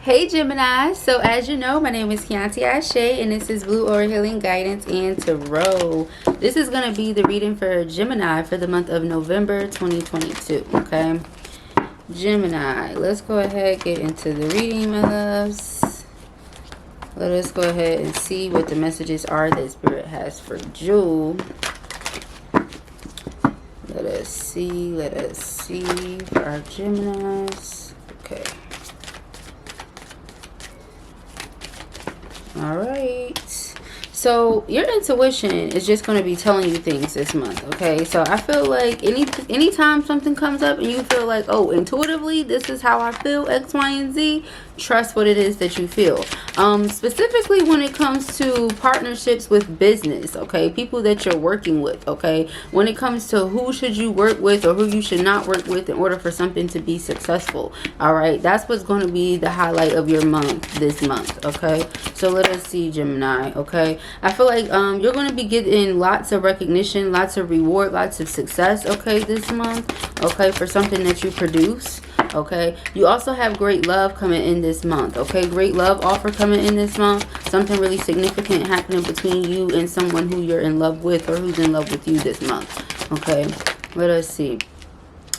Hey Gemini, so as you know, my name is Kianti Ayshea and this is Blue Aura Healing Guidance and Tarot. This is going to be the reading for Gemini for the month of November 2022, okay? Gemini, let's go ahead and get into the reading, my loves. Let us go ahead and see what the messages are that Spirit has for Jewel. Let us see for our Geminis. Okay. All right, so your intuition is just going to be telling you things this month, okay? So I feel like anytime something comes up and you feel like, oh, intuitively this is how I feel, X, Y, and Z, trust what it is that you feel. Specifically when it comes to partnerships with business, okay, people that you're working with, okay, when it comes to who should you work with or who you should not work with in order for something to be successful. All right, that's what's going to be the highlight of your month this month, okay? So let us see, Gemini, okay? I feel like you're going to be getting lots of recognition, lots of reward, lots of success, okay, this month, okay, for something that you produce. Okay, you also have great love coming in this month. Okay, great love offer coming in this month. Something really significant happening between you and someone who you're in love with or who's in love with you this month. Okay, let us see.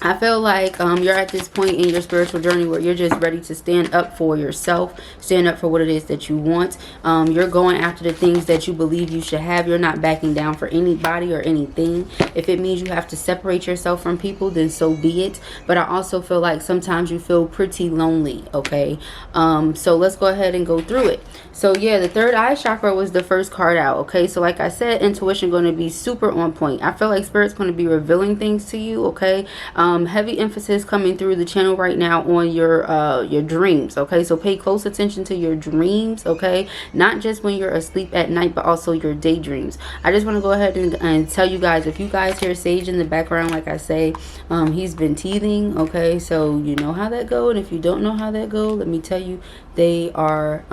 I feel like you're at this point in your spiritual journey where you're just ready to stand up for yourself, stand up for what it is that you want. You're going after the things that you believe you should have. You're not backing down for anybody or anything. If it means you have to separate yourself from people, then so be it. But I also feel like sometimes you feel pretty lonely, okay? So let's go ahead and go through it. So yeah, the third eye chakra was the first card out, okay? So like I said, intuition going to be super on point. I feel like Spirit's going to be revealing things to you, okay? Heavy emphasis coming through the channel right now on your dreams, okay? So pay close attention to your dreams, okay? Not just when you're asleep at night, but also your daydreams. I just want to go ahead and tell you guys, if you guys hear Sage in the background, like I say, he's been teething, okay? So you know how that go, and if you don't know how that go, let me tell you, they are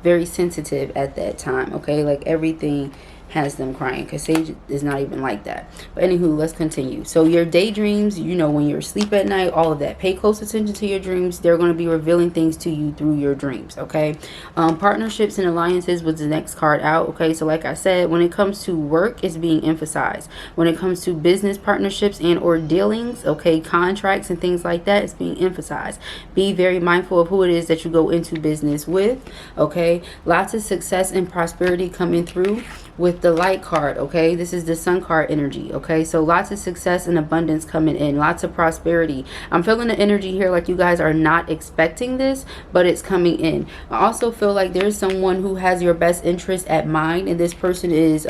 very sensitive at that time, okay? Like everything has them crying, because Sage is not even like that. But anywho, let's continue. So your daydreams, you know, when you're asleep at night, all of that, pay close attention to your dreams. They're going to be revealing things to you through your dreams, okay? Partnerships and alliances was the next card out, okay? So like I said, when it comes to work, it's being emphasized. When it comes to business partnerships and or dealings, okay, contracts and things like that, it's being emphasized. Be very mindful of who it is that you go into business with, okay? Lots of success and prosperity coming through with the light card, okay? This is the sun card energy, okay? So lots of success and abundance coming in, lots of prosperity. I'm feeling the energy here like you guys are not expecting this, but it's coming in. I also feel like there's someone who has your best interest at mind, and this person is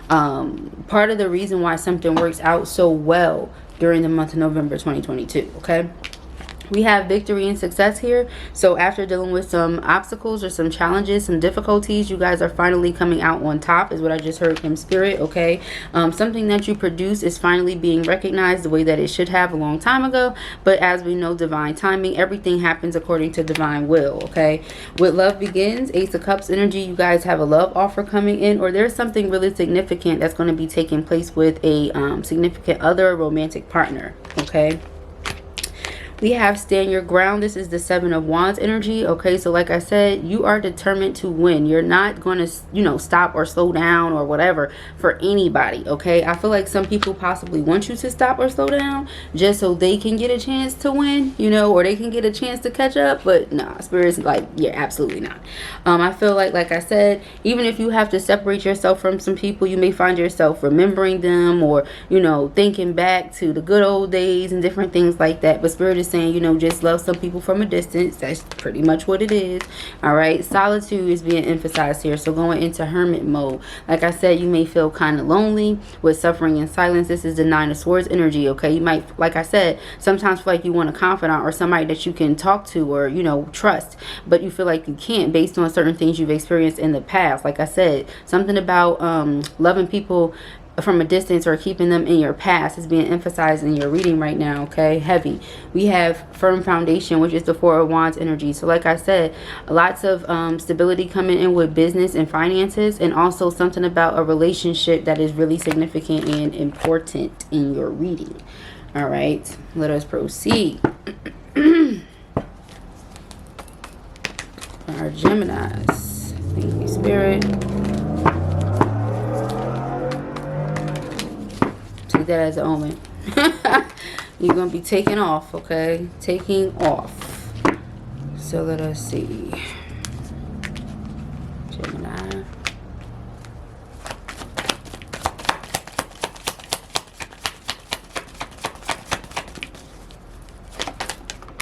part of the reason why something works out so well during the month of November 2022, okay? We have victory and success here. So after dealing with some obstacles or some challenges, some difficulties, you guys are finally coming out on top, is what I just heard from Spirit, okay? Something that you produce is finally being recognized the way that it should have a long time ago. But as we know, divine timing, everything happens according to divine will, okay? With love begins, Ace of Cups energy, you guys have a love offer coming in, or there's something really significant that's going to be taking place with a significant other, romantic partner, okay? We have stand your ground. This is the 7 of Wands energy, okay? So like I said, you are determined to win. You're not going to, you know, stop or slow down or whatever for anybody, okay? I feel like some people possibly want you to stop or slow down just so they can get a chance to win, you know, or they can get a chance to catch up. But nah, Spirit's like, yeah, absolutely not. I feel like I said, even if you have to separate yourself from some people, you may find yourself remembering them or, you know, thinking back to the good old days and different things like that. But Spirit is saying, you know, just love some people from a distance. That's pretty much what it is. All right, solitude is being emphasized here. So going into hermit mode, like I said, you may feel kind of lonely with suffering in silence. This is the 9 of Swords energy, okay? You might, like I said, sometimes feel like you want a confidant or somebody that you can talk to or, you know, trust, but you feel like you can't based on certain things you've experienced in the past. Like I said, something about loving people from a distance or keeping them in your past is being emphasized in your reading right now, okay? Heavy. We have firm foundation, which is the 4 of Wands energy. So like I said, lots of stability coming in with business and finances, and also something about a relationship that is really significant and important in your reading. All right, let us proceed. Our Geminis. Thank you, Spirit. Take that as an omen. You're going to be taking off, okay? Taking off. So let us see. Gemini.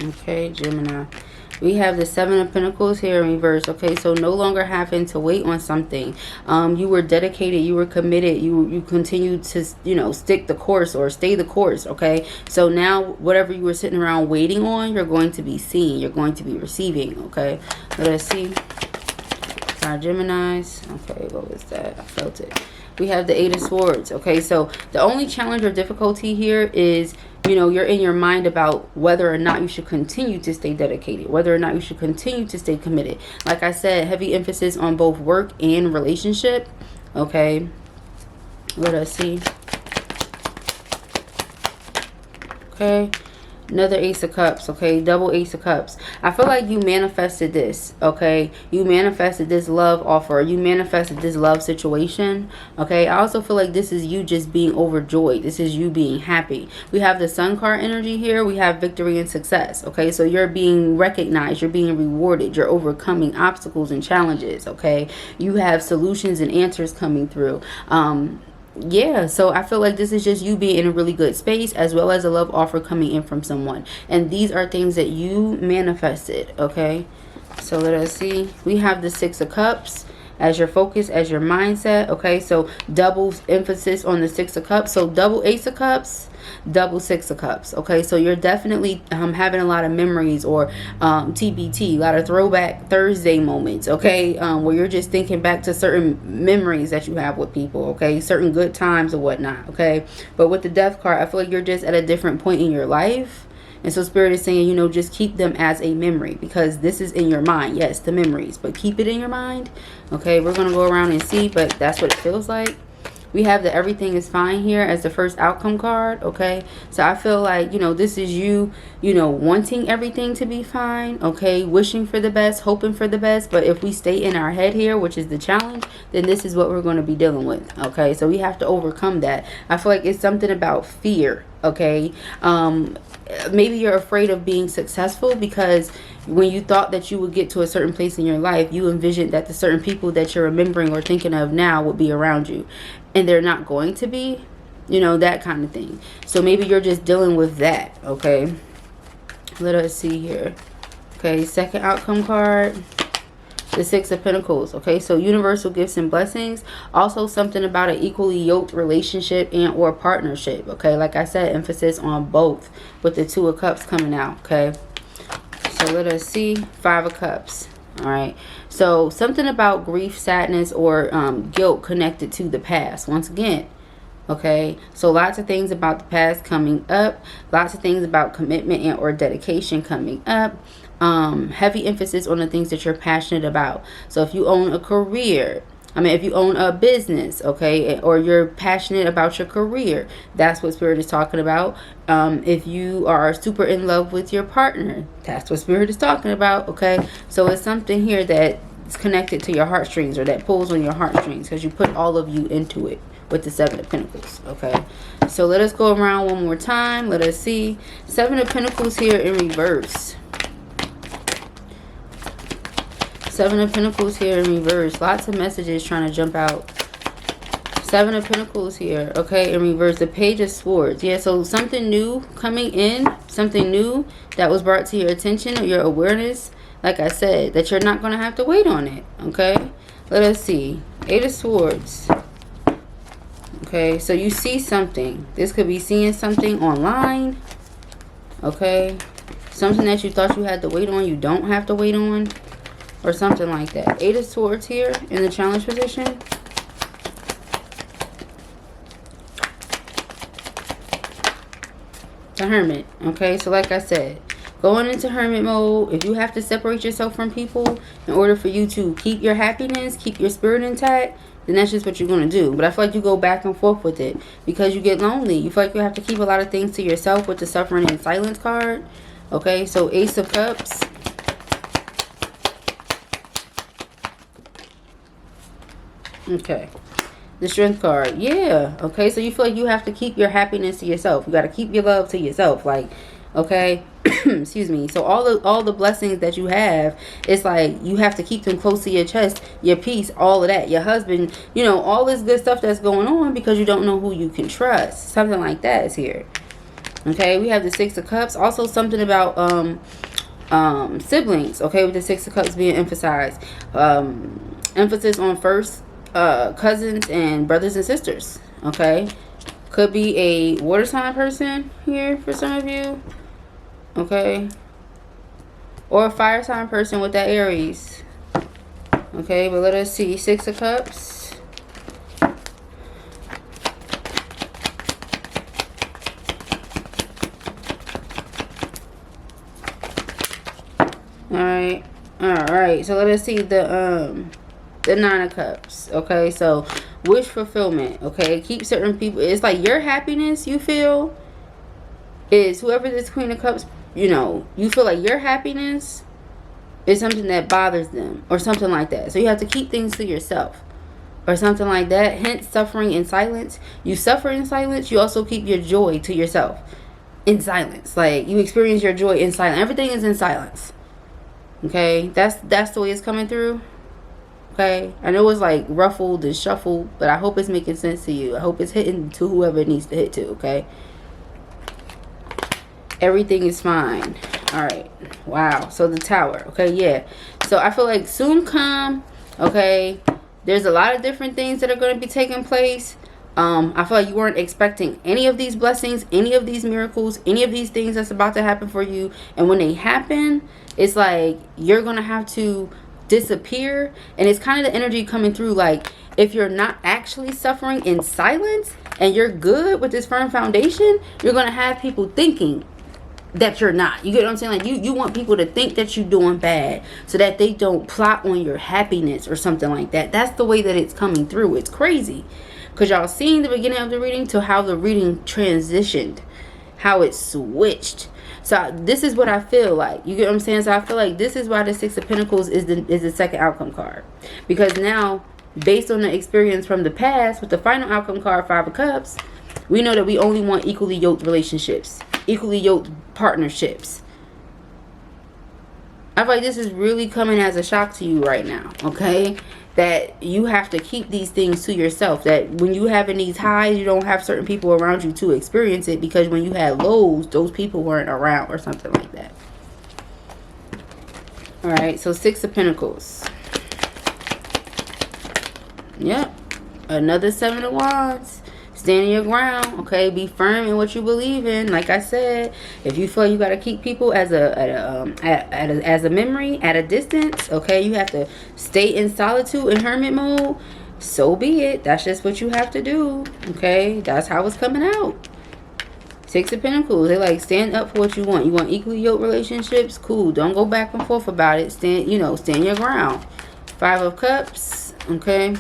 Okay, Gemini. We have the Seven of Pentacles here in reverse. Okay, so no longer having to wait on something. You were dedicated, you were committed, you continued to, you know, stick the course or stay the course. Okay, so now whatever you were sitting around waiting on, you're going to be seeing, you're going to be receiving. Okay, let us see. Our Geminis. Okay, what was that? I felt it. We have the Eight of Swords. Okay, so the only challenge or difficulty here is, you know, you're in your mind about whether or not you should continue to stay dedicated, whether or not you should continue to stay committed. Like I said, heavy emphasis on both work and relationship. Okay, let us see. Okay, another Ace of Cups. Okay, double Ace of Cups. I feel like you manifested this. Okay, you manifested this love offer, you manifested this love situation. Okay, I also feel like this is you just being overjoyed. This is you being happy. We have the Sun card energy here. We have victory and success. Okay, so you're being recognized, you're being rewarded, you're overcoming obstacles and challenges. Okay, you have solutions and answers coming through. Yeah, so I feel like this is just you being in a really good space, as well as a love offer coming in from someone. And these are things that you manifested. Okay, so let us see. We have the Six of Cups as your focus, as your mindset. Okay, so double emphasis on the Six of Cups. So double Ace of Cups, double Six of Cups. Okay, so you're definitely having a lot of memories, or TBT, a lot of throwback Thursday moments. Okay, where you're just thinking back to certain memories that you have with people. Okay, certain good times or whatnot. Okay, but with the Death card, I feel like you're just at a different point in your life. And so Spirit is saying, you know, just keep them as a memory, because this is in your mind. Yes, the memories, but keep it in your mind. Okay, we're going to go around and see, but that's what it feels like. We have the Everything is Fine here as the first outcome card. Okay, so I feel like, you know, this is you, you know, wanting everything to be fine. Okay, wishing for the best, hoping for the best. But if we stay in our head here, which is the challenge, then this is what we're going to be dealing with. Okay, so we have to overcome that. I feel like it's something about fear. Okay, maybe you're afraid of being successful, because when you thought that you would get to a certain place in your life, you envisioned that the certain people that you're remembering or thinking of now would be around you, and they're not going to be, you know, that kind of thing. So maybe you're just dealing with that. Okay, let us see here. Okay, second outcome card, the Six of Pentacles. Okay, so universal gifts and blessings. Also something about an equally yoked relationship and or partnership. Okay, like I said, emphasis on both with the Two of Cups coming out. Okay, so let us see. Five of Cups. All right, so something about grief, sadness, or guilt connected to the past once again. Okay, so lots of things about the past coming up, lots of things about commitment and or dedication coming up. Heavy emphasis on the things that you're passionate about. So if you own a career, if you own a business, okay, or you're passionate about your career, that's what Spirit is talking about. If you are super in love with your partner, that's what Spirit is talking about. Okay, so it's something here that is connected to your heartstrings, or that pulls on your heartstrings, because you put all of you into it with the Seven of Pentacles. Okay, so let us go around one more time. Let us see. Seven of Pentacles here in reverse. Seven of Pentacles here in reverse. Lots of messages trying to jump out. Seven of Pentacles here, okay, in reverse. The Page of Swords. Yeah, so something new coming in. Something new that was brought to your attention or your awareness. Like I said, that you're not going to have to wait on it, okay? Let us see. Eight of Swords. Okay, so you see something. This could be seeing something online. Okay. Something that you thought you had to wait on, you don't have to wait on. Or something like that. Eight of Swords here in the challenge position. The Hermit. Okay, so like I said, going into Hermit mode, if you have to separate yourself from people in order for you to keep your happiness, keep your spirit intact, then that's just what you're going to do. But I feel like you go back and forth with it because you get lonely. You feel like you have to keep a lot of things to yourself with the Suffering and Silence card. Okay, so Ace of Cups. Okay. The Strength card. Yeah. Okay. So you feel like you have to keep your happiness to yourself. You got to keep your love to yourself. Like, okay. Excuse me. So all the blessings that you have, it's like you have to keep them close to your chest, your peace, all of that. Your husband, you know, all this good stuff that's going on because you don't know who you can trust. Something like that is here. Okay. We have the Six of Cups. Also something about siblings. Okay. With the Six of Cups being emphasized. Emphasis on first cousins and brothers and sisters. Okay, could be a water sign person here for some of you. Okay, or a fire sign person with that Aries. Okay, but let us see. Six of Cups. All right, so let us see the Nine of Cups. Okay, so wish fulfillment. Okay, keep certain people, it's like your happiness, you feel, is whoever this Queen of Cups, you know, you feel like your happiness is something that bothers them or something like that. So you have to keep things to yourself or something like that. Hence, suffering in silence. You suffer in silence. You also keep your joy to yourself in silence. Like, you experience your joy in silence. Everything is in silence. Okay, that's the way it's coming through. Okay, I know it's like ruffled and shuffled, but I hope it's making sense to you. I hope it's hitting to whoever it needs to hit to. Okay, everything is fine. All right, wow. So the Tower. Okay, yeah, so I feel like soon come. Okay, there's a lot of different things that are going to be taking place. I feel like you weren't expecting any of these blessings, any of these miracles, any of these things that's about to happen for you, and when they happen, it's like you're gonna have to disappear. And it's kind of the energy coming through, like, if you're not actually suffering in silence and you're good with this firm foundation, you're gonna have people thinking that you're not. You get what I'm saying? Like, you want people to think that you're doing bad so that they don't plot on your happiness or something like that. That's the way that it's coming through. It's crazy because y'all seen the beginning of the reading to how the reading transitioned, how it switched. So this is what I feel like. You get what I'm saying? So I feel like this is why the Six of Pentacles is the second outcome card. Because now, based on the experience from the past, with the final outcome card, Five of Cups, we know that we only want equally yoked relationships, equally yoked partnerships. I feel like this is really coming as a shock to you right now, okay? That you have to keep these things to yourself. That when you having these highs, you don't have certain people around you to experience it, because when you had lows, those people weren't around or something like that. All right, so Six of Pentacles. Yep, another Seven of Wands. Stand your ground, okay? Be firm in what you believe in. Like I said, if you feel you got to keep people as a memory at a distance, okay, you have to stay in solitude and hermit mode, so be it. That's just what you have to do, okay? That's how it's coming out. Six of Pentacles, they like, stand up for what you want. You want equally yoked relationships? Cool. Don't go back and forth about it. Stand your ground. Five of Cups, okay?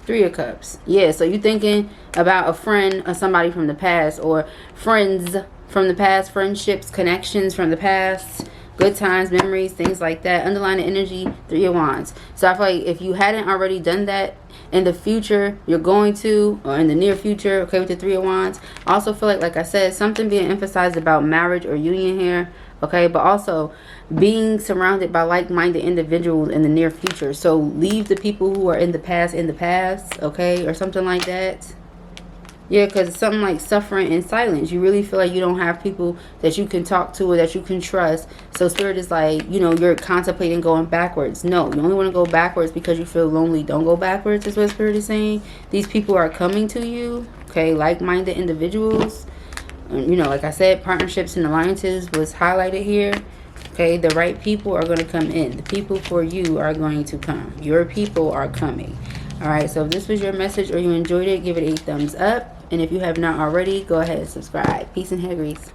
Three of Cups. Yeah, so you're thinking about a friend or somebody from the past, or friends from the past, friendships, connections from the past, good times, memories, things like that. Underlying energy, Three of Wands. So I feel like if you hadn't already done that in the future, you're going to, or in the near future, okay, with the Three of Wands. I also feel like I said, something being emphasized about marriage or union here, okay, but also being surrounded by like-minded individuals in the near future. So leave the people who are in the past, okay, or something like that. Yeah, because it's something like suffering in silence. You really feel like you don't have people that you can talk to or that you can trust. So Spirit is like, you're contemplating going backwards. No, you only want to go backwards because you feel lonely. Don't go backwards, is what Spirit is saying. These people are coming to you, okay, like-minded individuals. Like I said, partnerships and alliances was highlighted here. Okay, the right people are going to come in. The people for you are going to come. Your people are coming. All right, so if this was your message or you enjoyed it, give it a thumbs up. And if you have not already, go ahead and subscribe. Peace and hair grease.